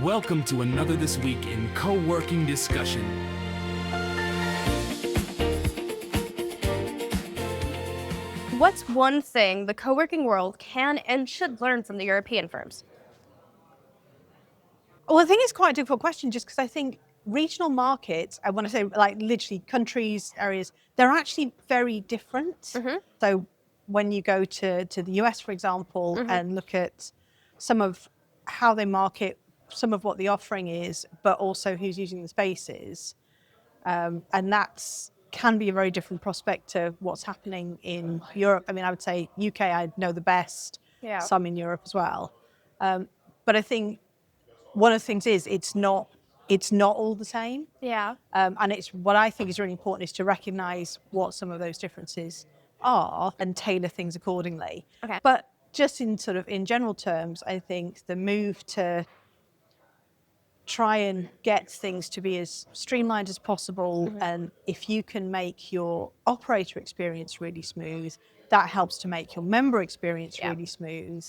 Welcome to another This Week in Coworking Discussion. What's one thing the co-working world can and should learn from the European firms? Well, I think it's quite a difficult question just because I think regional markets, I want to say like literally countries, areas, they're actually very different. Mm-hmm. So when you go to the US, for example, and look at some of how they market, some of what the offering is, but also who's using the spaces, and that's can be a very different prospect to what's happening in Europe. I mean, I would say UK, I know the best, Yeah. some in Europe as well. But I think one of the things is it's not all the same. Yeah. And it's what I think is really important is to recognise what some of those differences are and tailor things accordingly. Okay. But just in general terms, I think the move to try and get things to be as streamlined as possible, and if you can make your operator experience really smooth, that helps to make your member experience really smooth,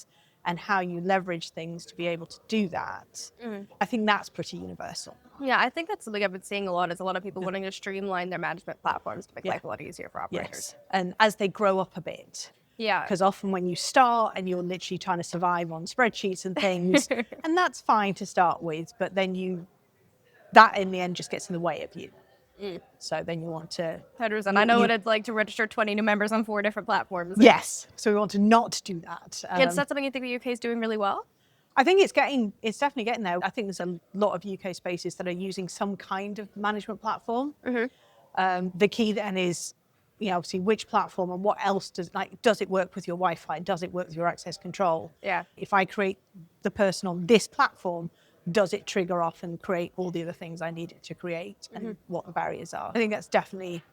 and how you leverage things to be able to do that. I think that's pretty universal. Yeah, I think that's something I've been seeing a lot is a lot of people wanting to streamline their management platforms to make life a lot easier for operators. Yes, and as they grow up a bit. Yeah. Because often when you start and you're literally trying to survive on spreadsheets and things, and that's fine to start with, but then that in the end just gets in the way of you. So then you want to... 100%. I know what it's like to register 20 new members on 4 different platforms. Yes, so we want to not do that. Is that something you think the UK is doing really well? I think it's definitely getting there. I think there's a lot of UK spaces that are using some kind of management platform. The key then is, obviously which platform and what else does it work with your Wi-Fi? Does it work with your access control? Yeah. If I create the person on this platform, does it trigger off and create all the other things I need it to create, and what the barriers are? I think that's definitely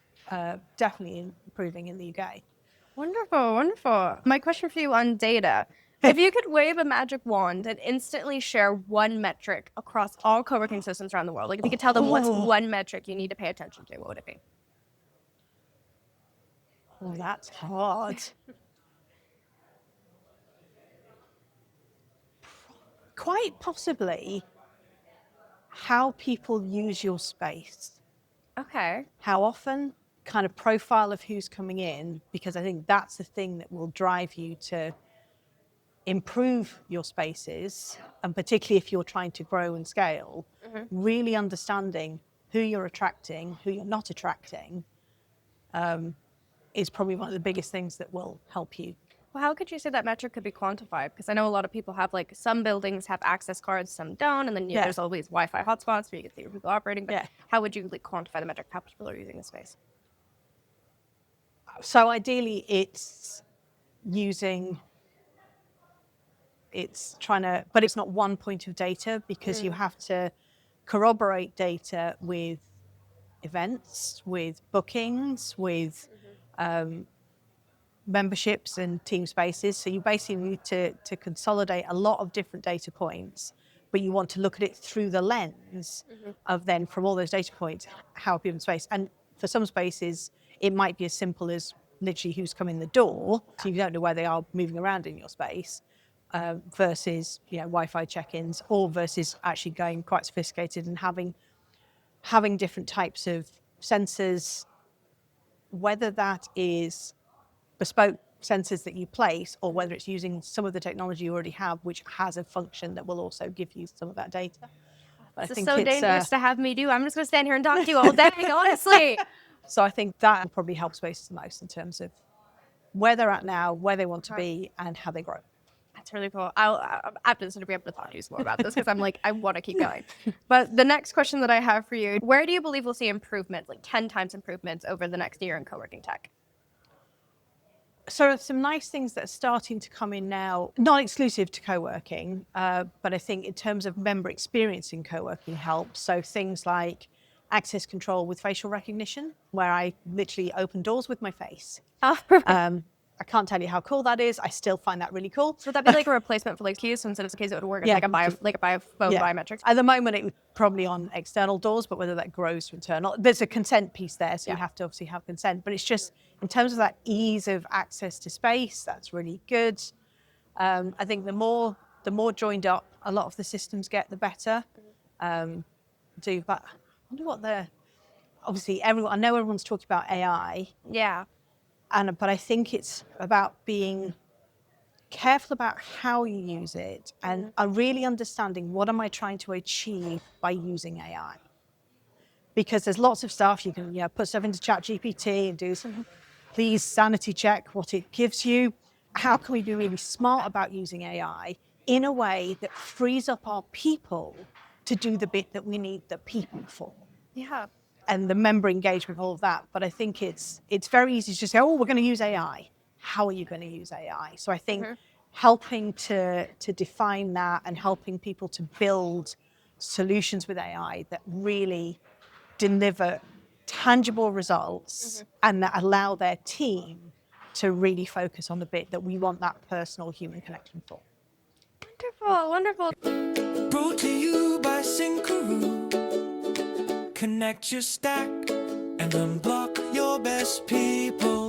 improving in the UK. Wonderful, wonderful. My question for you on data. If you could wave a magic wand and instantly share one metric across all co-working systems around the world, like if you could tell them what's one metric you need to pay attention to, what would it be? Oh, that's hard. Quite possibly how people use your space. Okay. How often, kind of profile of who's coming in, because I think that's the thing that will drive you to improve your spaces, and particularly if you're trying to grow and scale, really understanding who you're attracting, who you're not attracting, is probably one of the biggest things that will help you. Well, how could you say that metric could be quantified? Because I know a lot of people have, like, some buildings have access cards, some don't, and then there's always Wi-Fi hotspots where you can see where people are operating. But how would you quantify the metric? How people are using the space? So ideally, but it's not one point of data, because you have to corroborate data with events, with bookings, with memberships and team spaces. So you basically need to consolidate a lot of different data points, but you want to look at it through the lens of then, from all those data points, how people in space. And for some spaces, it might be as simple as literally who's come in the door, so you don't know where they are moving around in your space, versus Wi-Fi check-ins, or versus actually going quite sophisticated and having different types of sensors, whether that is bespoke sensors that you place, or whether it's using some of the technology you already have, which has a function that will also give you some of that data. This is so dangerous to have me do. I'm just going to stand here and talk to you all day, honestly. So I think that probably helps spaces the most in terms of where they're at now, where they want to be, and how they grow. That's really cool. After this, I'll be able to talk to you some more about this, because I'm like, I want to keep going. But the next question that I have for you, where do you believe we'll see improvements, like 10 times improvements over the next year in co-working tech? So some nice things that are starting to come in now, not exclusive to co-working, but I think in terms of member experience in co-working helps. So things like access control with facial recognition, where I literally open doors with my face. Oh, perfect. I can't tell you how cool that is. I still find that really cool. So would that be like a replacement for like keys? So instead of a case, it would work as like a phone biometrics? At the moment, it would probably on external doors, but whether that grows to internal, there's a consent piece there, so you have to obviously have consent. But it's just in terms of that ease of access to space, that's really good. I think the more the more joined up a lot of the systems get, the better. But I wonder what obviously I know everyone's talking about AI, Yeah. but I think it's about being careful about how you use it and really understanding what am I trying to achieve by using AI. Because there's lots of stuff you can put stuff into ChatGPT and do some please sanity check what it gives you. How can we be really smart about using AI in a way that frees up our people to do the bit that we need the people for? Yeah. And the member engagement, all of that. But I think it's very easy to just say, oh, we're going to use AI. How are you going to use AI? So I think helping to define that and helping people to build solutions with AI that really deliver tangible results and that allow their team to really focus on the bit that we want that personal human connection for. Wonderful, wonderful. Brought to you by Syncaroo. Connect your stack and unblock your best people.